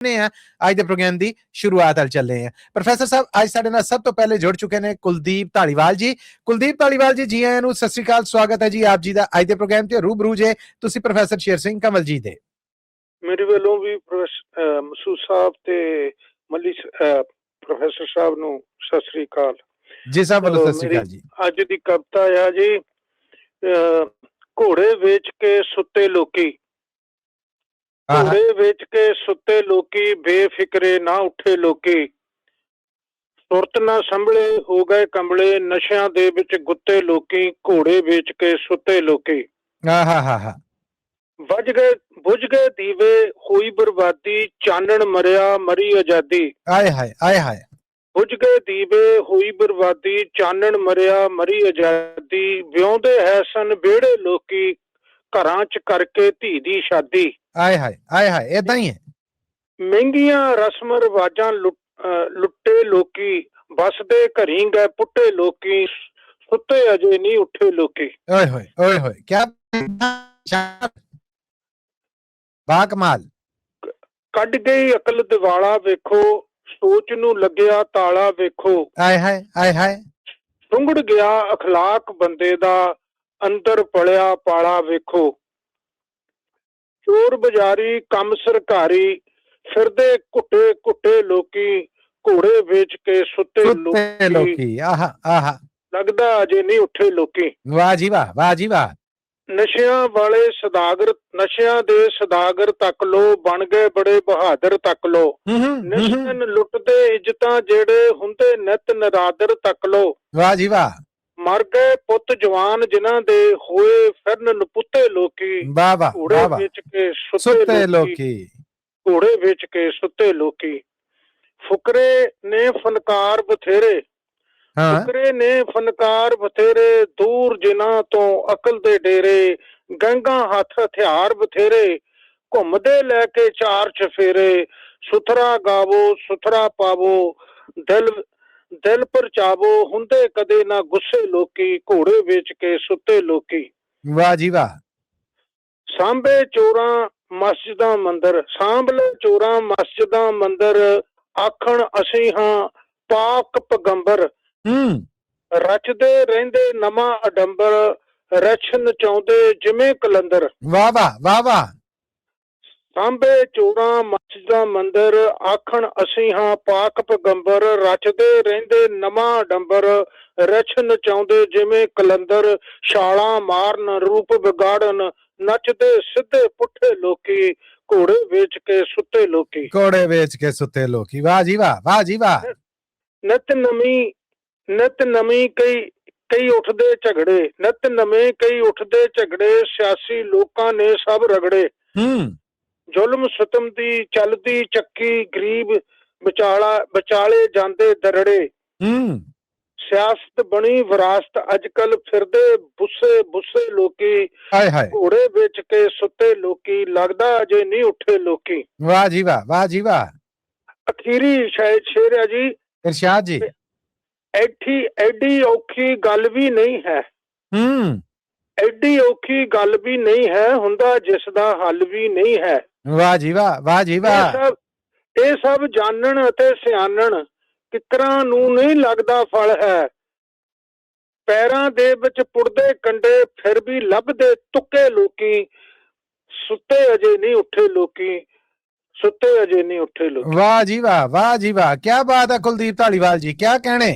ਅੱਜ ਦੇ ਪ੍ਰੋਗਰਾਮ ਦੀ ਸ਼ੁਰੂਆਤ ਵੱਲ ਚੱਲੇ ਆ। ਪ੍ਰੋਫੈਸਰ ਸਾਹਿਬ ਅੱਜ ਸਾਡੇ ਨਾਲ ਸਭ ਤੋਂ ਪਹਿਲੇ ਜੁੜ ਚੁੱਕੇ ਨੇ ਕੁਲਦੀਪ ਧਾਲੀਵਾਲ ਜੀ। ਕੁਲਦੀਪ ਧਾਲੀਵਾਲ ਜੀ, ਜੀ ਆਇਆਂ ਨੂੰ, ਸਤਿ ਸ੍ਰੀ ਅਕਾਲ, ਸਵਾਗਤ ਹੈ ਜੀ ਆਪ ਜੀ ਦਾ ਅੱਜ ਦੇ ਪ੍ਰੋਗਰਾਮ ਤੇ। ਰੂਬਰੂ ਜੇ ਤੁਸੀਂ ਪ੍ਰੋਫੈਸਰ ਸ਼ੇਰ ਸਿੰਘ ਕੰਵਲ ਜੀ ਦੇ। ਮੇਰੇ ਵੱਲੋਂ ਵੀ ਮਸੂਦ ਸਾਹਿਬ ਤੇ ਮੱਲੀ ਪ੍ਰੋਫੈਸਰ ਸਾਹਿਬ ਨੂੰ ਸਤਿ ਸ੍ਰੀ ਅਕਾਲ ਜੀ। ਸਾਹਿਬ ਵੱਲੋਂ ਸਤਿ ਸ੍ਰੀ ਅਕਾਲ ਜੀ। ਅੱਜ ਦੀ ਕਵਿਤਾ ਆ ਜੀ, ਘੋੜੇ ਵੇਚ ਕੇ ਸੁੱਤੇ ਲੋਕੀ, ਘੋੜੇ ਵੇਚ ਕੇ ਸੁੱਤੇ ਲੋਕੀ, ਬੇਫਿਕਰੇ ਨਾ ਉੱਠੇ ਲੋਕੀ, ਸੁਰਤ ਨਾ ਸੰਭਲੇ ਹੋ ਗਏ ਕੰਬਲੇ, ਨਸ਼ਿਆਂ ਦੇ ਵਿੱਚ ਗੁੱਤੇ ਲੋਕੀ, ਘੋੜੇ ਵੇਚ ਕੇ ਸੁੱਤੇ ਲੋਕੀ। ਬੁਝ ਗਏ ਦੀਵੇ, ਹੋਈ ਬਰਬਾਦੀ, ਚਾਨਣ ਮਰਿਆ ਮਰੀ ਆਜ਼ਾਦੀ। ਆਏ ਹਾਏ ਆਏ ਹਾਏ। ਬੁਝ ਗਏ ਦੀਵੇ, ਹੋਈ ਬਰਬਾਦੀ, ਚਾਨਣ ਮਰਿਆ ਮਰੀ ਆਜ਼ਾਦੀ, ਵਿਆਹੁੰਦੇ ਹੈ ਸਨ ਵਿਹੜੇ ਲੋਕੀ, ਘਰਾਂ ਚ ਕਰਕੇ ਧੀ ਦੀ ਸ਼ਾਦੀ। ਆਏ ਹਾਏ ਆਏ ਹਾਏ, ਏਦਾਂ ਹੀ ਹੈ। ਮਹਿੰਗੀਆਂ ਰਸਮ ਰਿਵਾਜਾਂ ਲੁੱਟੇ ਲੋਕੀ, ਬਸਦੇ ਘਰੀ ਗਏ ਪੁੱਟੇ ਲੋਕੀ, ਸੁੱਤੇ ਅਜੇ ਨਹੀਂ ਉੱਠੇ ਲੋਕੀ। ਓਏ ਹੋਏ ਓਏ ਹੋਏ, ਕਿਆ ਬਾ ਕਮਾਲ। ਕੱਢ ਗਈ ਅਕਲ ਦਿਵਾਲਾ ਵੇਖੋ, ਸੋਚ ਨੂੰ ਲੱਗਿਆ ਤਾਲਾ ਵੇਖੋ। ਆਏ ਹਾਏ ਆਏ ਹਾਏ। ਸੁੰਗੜ ਗਿਆ ਅਖਲਾਕ ਬੰਦੇ ਦਾ, ਅੰਦਰ ਪਲਿਆ ਪਾਲਾ ਵੇਖੋ। ਚੋਰ ਬਜ਼ਾਰੀ ਕੰਮ ਸਰਕਾਰੀ, ਫਿਰਦੇ ਘੁੱਟੇ ਘੁੱਟੇ ਲੋਕੀ, ਘੋੜੇ ਵੇਚ ਕੇ ਸੁੱਤੇ ਲੋਕੀ। ਆਹਾ ਆਹਾ, ਲੱਗਦਾ ਅਜੇ ਨਹੀਂ ਉੱਠੇ ਲੋਕੀ। ਵਾਹ ਜੀ ਵਾਹ, ਵਾਹ ਜੀ ਵਾਹ। ਨਸ਼ਿਆਂ ਵਾਲੇ ਸਦਾਗਰ, ਨਸ਼ਿਆਂ ਦੇ ਸਦਾਗਰ ਤੱਕ ਲੋ, ਬਣ ਗਏ ਬੜੇ ਬਹਾਦਰ ਤੱਕ ਲੋ। ਨਿਸ਼ਚਨ ਲੁੱਟਦੇ ਇੱਜ਼ਤਾਂ ਜਿਹੜੇ ਹੁੰਦੇ ਨਿਤ ਨਰਾਦਰ ਤੱਕ ਲੋ। ਵਾਹ ਜੀ ਵਾਹ। ਮਰ ਗਏ ਪੁੱਤ ਜਵਾਨ ਜਿਨ੍ਹਾਂ ਦੇ, ਹੋਏ ਫਿਰਨ ਨਪੁੱਤੇ ਲੋਕੀ, ਵਾਹ ਵਾਹ। ਘੋੜੇ ਵੇਚ ਕੇ ਸੁੱਤੇ ਲੋਕੀ, ਘੋੜੇ ਵੇਚ ਕੇ ਸੁੱਤੇ ਲੋਕੀ। ਫੁਕਰੇ ਨੇ ਫਨਕਾਰ ਬਥੇਰੇ, ਫੁਕਰੇ ਨੇ ਫਨਕਾਰ ਬਥੇਰੇ, ਦੂਰ ਜਿਨ੍ਹਾਂ ਤੋਂ ਅਕਲ ਦੇ ਡੇਰੇ, ਗੰਗਾ ਹੱਥ ਹਥਿਆਰ ਬਥੇਰੇ, ਘੁੰਮਦੇ ਲੈ ਕੇ ਚਾਰ ਚਫੇਰੇ, ਸੁਥਰਾ ਗਾਵੋ ਸੁਥਰਾ ਪਾਵੋ, ਦਿਲ ਪਰਚਾਵੋ, ਹੁੰਦੇ ਕਦੇ ਨਾ ਗੁੱਸੇ ਲੋਕੀ, ਘੋੜੇ ਵੇਚ ਕੇ ਸੁੱਤੇ ਲੋਕੀ। ਵਾਹ ਜੀ ਵਾਹ। ਸਾਂਭੇ ਚੋਰਾਂ ਮਸਜਿਦਾਂ ਮੰਦਰ, ਸਾਂਭ ਲੈ ਚੋਰਾਂ ਮਸਜਿਦਾਂ ਮੰਦਰ, ਆਖਣ ਅਸੀਂ ਹਾਂ ਪਾਕ ਪਗੰਬਰ, ਰਚਦੇ ਰਹਿੰਦੇ ਨਵਾਂ ਅਡੰਬਰ, ਰਚ ਨਚਾਉਂਦੇ ਜਿਵੇਂ ਕਲੰਦਰ। ਵਾਹ ਵਾਹ ਵਾਹ ਵਾਹ। ਸਾਂਭੇ ਚੋਰਾਂ ਮਸਜਿਦਾਂ ਮੰਦਰ, ਆਖਣ ਅਸੀਂ ਹਾਂ ਪਾਕ ਪਗੰਬਰ, ਰਚਦੇ ਰਹਿੰਦੇ ਨਵਾਂ ਅਡੰਬਰ, ਰਚ ਨਚਾਉਂਦੇ ਜਿਵੇਂ ਕਲੰਦਰ, ਛਾਲਾਂ ਮਾਰਨ ਰੂਪ ਵਿਗਾੜਨ, ਨੱਚਦੇ ਸਿੱਧੇ ਪੁੱਠੇ ਲੋਕੀ, ਘੋੜੇ ਵੇਚ ਕੇ ਸੁੱਤੇ ਲੋਕੀ। ਘੋੜੇ ਵੇਚ ਕੇ ਸੁੱਤੇ ਲੋਕੀ। ਵਾਹ ਜੀ ਵਾਹ, ਵਾਹ ਜੀ ਵਾਹ। ਨਿਤ ਨਵੀਂ ਕਈ ਉੱਠਦੇ ਝਗੜੇ, ਨਿਤ ਨਵੇਂ ਕਈ ਉੱਠਦੇ ਝਗੜੇ, ਸਿਆਸੀ ਲੋਕਾਂ ਨੇ ਸਭ ਰਗੜੇ। ਜ਼ੁਲਮ ਸਤਮ ਦੀ ਚੱਲਦੀ ਚੱਕੀ, ਗਰੀਬ ਵਿਚਾਲੇ ਜਾਂਦੇ ਦਰੜੇ। ਸਿਆਸਤ ਬਣੀ ਵਿਰਾਸਤ, ਅੱਜ ਕੱਲ ਫਿਰਦੇ ਬੁੱਸੇ ਲੋਕੀ, ਘੋੜੇ ਵੇਚ ਕੇ ਸੁੱਤੇ ਲੋਕੀ, ਲੱਗਦਾ ਅਜੇ ਨਹੀਂ ਉੱਠੇ ਲੋਕੀ। ਵਾਹ ਜੀ ਵਾਹ, ਵਾਹ ਜੀ ਵਾਹ। ਅਖੀਰੀ ਸ਼ੇਰ ਹੈ ਜੀ, ਇਰਸ਼ਾਦ ਜੀ। ਐਡੀ ਔਖੀ ਗੱਲ ਵੀ ਨਹੀਂ ਹੈ, ਐਡੀ ਔਖੀ ਗੱਲ ਵੀ ਨਹੀਂ ਹੈ, ਹੁੰਦਾ ਜਿਸ ਦਾ ਹੱਲ ਵੀ ਨਹੀਂ ਹੈ। ਵਾਹ ਜੀ ਵਾਹ, ਵਾਹ ਜੀ ਵਾਹ। ਇਹ ਸਭ ਜਾਣਨ ਅਤੇ ਸਿਆਣਨ, ਕਿਕਰਾਂ ਨੂੰ ਨਹੀਂ ਲੱਗਦਾ ਫਲ ਹੈ, ਪੈਰਾਂ ਦੇ ਵਿੱਚ ਪੁੱਟਦੇ ਕੰਡੇ, ਫਿਰ ਵੀ ਲੱਭਦੇ ਤੁੱਕੇ ਲੋਕੀ, ਸੁੱਤੇ ਅਜੇ ਨਹੀਂ ਉੱਠੇ ਲੋਕੀ, ਸੁੱਤੇ ਅਜੇ ਨਹੀਂ ਉੱਠੇ ਲੋਕੀ। ਵਾਹ ਜੀ ਵਾਹ, ਵਾਹ ਜੀ ਵਾਹ, ਕਿਆ ਬਾਤ ਹੈ ਕੁਲਦੀਪ ਧਾਲੀਵਾਲ ਜੀ, ਕਿਆ ਕਹਿਣੇ।